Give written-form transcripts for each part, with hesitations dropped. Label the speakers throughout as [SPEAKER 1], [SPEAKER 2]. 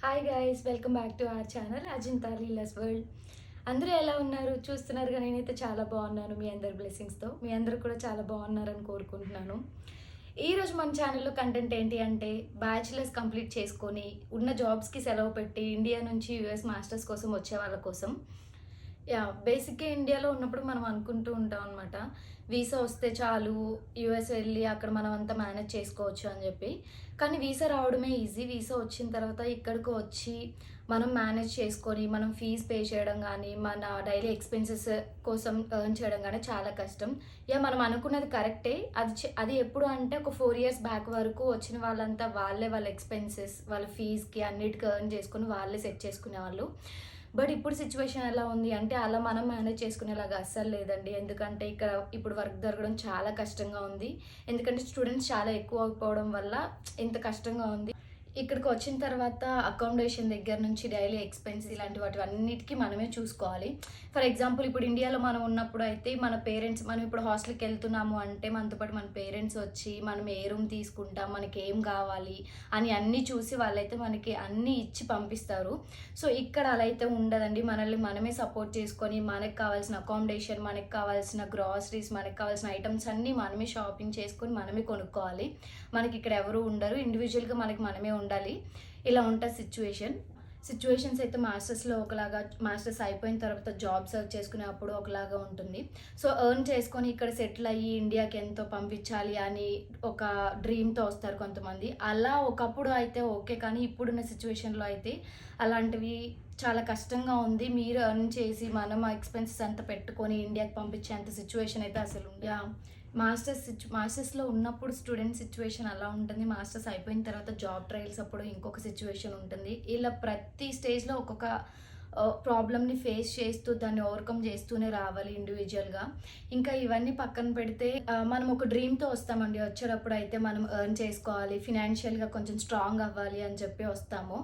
[SPEAKER 1] Hi guys, welcome back to our channel Ajintha Leela's world. అందరూ ఎలా ఉన్నారు? చూస్తున్నారుగా, నేనైతే చాలా బాగున్నాను. మీ అందరి బ్లెస్సింగ్స్తో మీ అందరూ కూడా చాలా బాగున్నారని కోరుకుంటున్నాను. ఈరోజు మన ఛానల్లో కంటెంట్ ఏంటి అంటే, బ్యాచిలర్స్ కంప్లీట్ చేసుకొని ఉన్న జాబ్స్కి సెలవు పెట్టి ఇండియా నుంచి యూఎస్ మాస్టర్స్ కోసం వచ్చే వాళ్ళ కోసం. బేసిక్గా ఇండియాలో ఉన్నప్పుడు మనం అనుకుంటూ ఉంటాం అనమాట, వీసా వస్తే చాలు యూఎస్ వెళ్ళి అక్కడ మనం అంతా మేనేజ్ చేసుకోవచ్చు అని చెప్పి. కానీ వీసా రావడమే ఈజీ. వీసా వచ్చిన తర్వాత ఇక్కడికి వచ్చి మనం మేనేజ్ చేసుకొని మనం ఫీజ్ పే చేయడం కానీ, మన డైలీ ఎక్స్పెన్సెస్ కోసం ఎర్న్ చేయడం కానీ చాలా కష్టం. మనం అనుకున్నది కరెక్టే. అది ఎప్పుడు అంటే, ఒక 4 years బ్యాక్ వరకు వచ్చిన వాళ్ళంతా వాళ్ళ ఎక్స్పెన్సెస్, వాళ్ళ ఫీజ్కి అన్నిటికీ ఎర్న్ చేసుకుని వాళ్ళే సెట్ చేసుకునేవాళ్ళు. బట్ ఇప్పుడు సిచ్యువేషన్ ఎలా ఉంది అంటే, అలా మనం మేనేజ్ చేసుకునేలాగా అస్సలు లేదండి. ఎందుకంటే ఇక్కడ ఇప్పుడు వర్క్ దొరకడం చాలా కష్టంగా ఉంది. ఎందుకంటే స్టూడెంట్స్ చాలా ఎక్కువ అయిపోవడం వల్ల ఇంత కష్టంగా ఉంది. ఇక్కడికి వచ్చిన తర్వాత అకామిడేషన్ దగ్గర నుంచి డైలీ ఎక్స్పెన్స్ ఇలాంటి వాటి అన్నిటికీ మనమే చూసుకోవాలి. ఫర్ ఎగ్జాంపుల్, ఇప్పుడు ఇండియాలో మనం ఉన్నప్పుడు అయితే మన పేరెంట్స్, మనం ఇప్పుడు హాస్టల్కి వెళ్తున్నాము అంటే మనతో పాటు మన పేరెంట్స్ వచ్చి మనం ఏ రూమ్ తీసుకుంటాం, మనకి ఏం కావాలి అని అన్నీ చూసి వాళ్ళైతే మనకి అన్నీ ఇచ్చి పంపిస్తారు. సో ఇక్కడ అలా అయితే ఉండదండి. మనల్ని మనమే సపోర్ట్ చేసుకొని మనకు కావాల్సిన అకామిడేషన్, మనకు కావాల్సిన గ్రాసరీస్, మనకు కావాల్సిన ఐటమ్స్ అన్నీ మనమే షాపింగ్ చేసుకొని మనమే కొనుక్కోవాలి. మనకి ఇక్కడ ఎవరు ఉండరు, ఇండివిజువల్గా మనమే ఉండాలి. ఇలా ఉంటుంది సిచ్యువేషన్స్ అయితే మాస్టర్స్లో ఒకలాగా, మాస్టర్స్ అయిపోయిన తర్వాత జాబ్ సర్చ్ చేసుకునేప్పుడు ఒకలాగా ఉంటుంది. సో ఎర్న్ చేసుకొని ఇక్కడ సెటిల్ అయ్యి ఇండియాకి ఎంతో పంపించాలి అని ఒక డ్రీమ్తో వస్తారు కొంతమంది. అలా ఒకప్పుడు అయితే ఓకే, కానీ ఇప్పుడున్న సిచ్యువేషన్లో అయితే అలాంటివి చాలా కష్టంగా ఉంది. మీరు ఎర్న్ చేసి మనం ఎక్స్పెన్సెస్ అంతా పెట్టుకొని ఇండియాకి పంపించేంత సిచ్యువేషన్ అయితే అసలు మాస్టర్స్లో ఉన్నప్పుడు స్టూడెంట్ సిచ్యువేషన్ అలా ఉంటుంది. మాస్టర్స్ అయిపోయిన తర్వాత జాబ్ ట్రయల్స్ అప్పుడు ఇంకొక సిచ్యువేషన్ ఉంటుంది. ఇలా ప్రతి స్టేజ్లో ఒక్కొక్క ప్రాబ్లమ్ని ఫేస్ చేస్తూ దాన్ని ఓవర్కమ్ చేస్తూనే రావాలి ఇండివిజువల్గా. ఇంకా ఇవన్నీ పక్కన పెడితే మనం ఒక డ్రీమ్తో వస్తామండి. వచ్చేటప్పుడు అయితే మనం ఎర్న్ చేసుకోవాలి, ఫినాన్షియల్గా కొంచెం స్ట్రాంగ్ అవ్వాలి అని చెప్పి వస్తాము.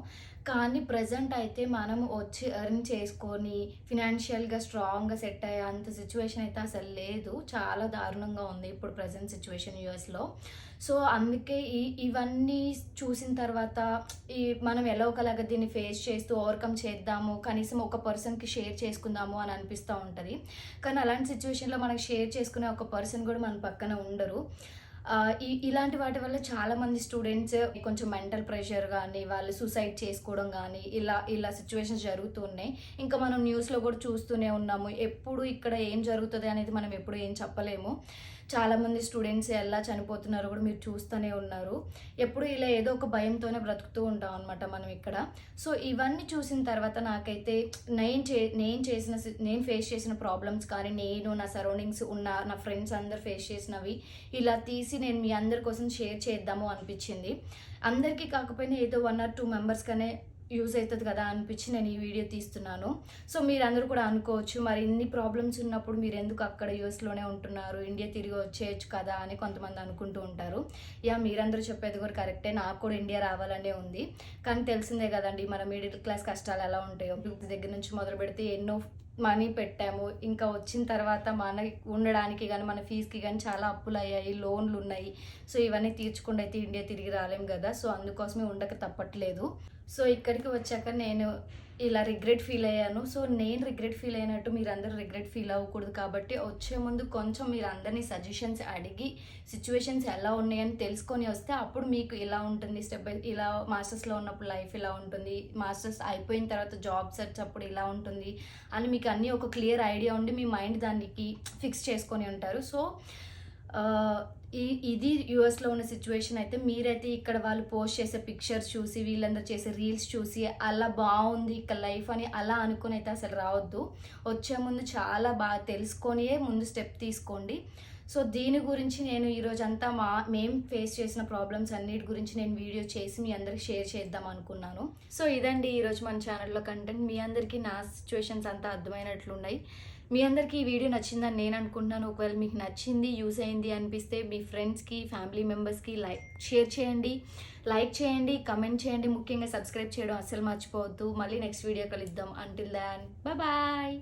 [SPEAKER 1] కానీ ప్రజెంట్ అయితే మనం వచ్చి ఎర్న్ చేసుకొని ఫినాన్షియల్గా స్ట్రాంగ్గా సెట్ అయ్యే అంత సిచ్యువేషన్ అయితే అసలు లేదు. చాలా దారుణంగా ఉంది ఇప్పుడు ప్రజెంట్ సిచ్యువేషన్ యూఎస్లో. సో అందుకే ఇవన్నీ చూసిన తర్వాత మనం ఎలా ఒకలాగా దీన్ని ఫేస్ చేస్తూ ఓవర్కమ్ చేద్దాము, కనీసం ఒక పర్సన్కి షేర్ చేసుకుందాము అని అనిపిస్తూ ఉంటుంది. కానీ అలాంటి సిచ్యువేషన్లో మనకు షేర్ చేసుకునే ఒక పర్సన్ కూడా మన పక్కన ఉండరు. ఇలాంటి వాటి వల్ల చాలామంది స్టూడెంట్స్ కొంచెం మెంటల్ ప్రెషర్ కానీ, వాళ్ళు సూసైడ్ చేసుకోవడం కానీ ఇలా సిచ్యువేషన్స్ జరుగుతున్నాయి. ఇంకా మనం న్యూస్లో కూడా చూస్తూనే ఉన్నాము. ఎప్పుడు ఇక్కడ ఏం జరుగుతుంది అనేది మనం ఎప్పుడు ఏం చెప్పలేము. చాలామంది స్టూడెంట్స్ ఎలా చనిపోతున్నారో కూడా మీరు చూస్తూనే ఉన్నారు. ఎప్పుడు ఇలా ఏదో ఒక భయంతోనే బ్రతుకుతూ ఉంటాం అనమాట మనం ఇక్కడ. సో ఇవన్నీ చూసిన తర్వాత నాకైతే నేను ఫేస్ చేసిన ప్రాబ్లమ్స్ కానీ, నా సరౌండింగ్స్ ఉన్న నా ఫ్రెండ్స్ అందరు ఫేస్ చేసినవి ఇలా తీసి నేను మీ అందరి కోసం షేర్ చేద్దాము అనిపించింది. అందరికీ కాకపోయినా ఏదో 1 or 2 members కనే యూజ్ అవుతుంది కదా అనిపించి నేను ఈ వీడియో తీస్తున్నాను. సో మీరందరూ కూడా అనుకోవచ్చు, మరి ఇన్ని ప్రాబ్లమ్స్ ఉన్నప్పుడు మీరు ఎందుకు అక్కడ యూఎస్లోనే ఉంటున్నారు, ఇండియా తిరిగి వచ్చేయచ్చు కదా అని కొంతమంది అనుకుంటూ ఉంటారు. మీరందరూ చెప్పేది కూడా కరెక్టే. నాకు కూడా ఇండియా రావాలనే ఉంది. కానీ తెలిసిందే కదండి, మన మిడిల్ క్లాస్ కష్టాలు ఎలా ఉంటాయో. దగ్గర నుంచి మొదలు పెడితే ఎన్నో మనీ పెట్టాము. ఇంకా వచ్చిన తర్వాత మన ఉండడానికి కానీ, మన ఫీజుకి కానీ చాలా అప్పులు అయ్యాయి, లోన్లు ఉన్నాయి. సో ఇవన్నీ తీర్చుకుండా అయితే ఇండియా తిరిగి రాలేం కదా. సో అందుకోసమే ఉండక తప్పట్లేదు. సో ఇక్కడికి వచ్చాక నేను ఇలా రిగ్రెట్ ఫీల్ అయ్యాను. సో నేను రిగ్రెట్ ఫీల్ అయినట్టు మీరందరూ రిగ్రెట్ ఫీల్ అవ్వకూడదు. కాబట్టి వచ్చే ముందు కొంచెం మీరు అందరినీ సజెషన్స్ అడిగి సిచ్యువేషన్స్ ఎలా ఉన్నాయని తెలుసుకొని వస్తే అప్పుడు మీకు ఇలా ఉంటుంది, స్టెప్ బై ఇలా మాస్టర్స్లో ఉన్నప్పుడు లైఫ్ ఇలా ఉంటుంది, మాస్టర్స్ అయిపోయిన తర్వాత జాబ్ సెర్చ్ అప్పుడు ఇలా ఉంటుంది అని మీకు అన్నీ ఒక క్లియర్ ఐడియా ఉండి మీ మైండ్ దానికి ఫిక్స్ చేసుకొని ఉంటారు. సో ఇది యూఎస్లో ఉన్న సిచ్యువేషన్. అయితే మీరైతే ఇక్కడ వాళ్ళు పోస్ట్ చేసే పిక్చర్స్ చూసి, వీళ్ళందరూ చేసే రీల్స్ చూసి అలా బాగుంది ఇక్కడ లైఫ్ అని అలా అనుకుని అయితే అసలు రావద్దు. వచ్చే ముందు చాలా బాగా తెలుసుకొనియే ముందు స్టెప్ తీసుకోండి. సో దీని గురించి నేను ఈరోజు అంతా మేము ఫేస్ చేసిన ప్రాబ్లమ్స్ అన్నిటి గురించి నేను వీడియో చేసి మీ అందరికి షేర్ చేద్దాం అనుకున్నాను. సో ఇదండి ఈరోజు మన ఛానల్లో కంటెంట్. మీ అందరికీ నా సిచ్యువేషన్స్ అంతా అర్థమైనట్లున్నాయి. మీ అందరికీ ఈ వీడియో నచ్చిందని నేను అనుకుంటున్నాను. ఒకవేళ మీకు నచ్చింది, యూజ్ అయింది అనిపిస్తే మీ ఫ్రెండ్స్కి, ఫ్యామిలీ మెంబర్స్కి షేర్ చేయండి, లైక్ చేయండి, కమెంట్ చేయండి. ముఖ్యంగా సబ్స్క్రైబ్ చేయడం అస్సలు మర్చిపోవద్దు. మళ్ళీ నెక్స్ట్ వీడియో కలుద్దాం. Until then bye.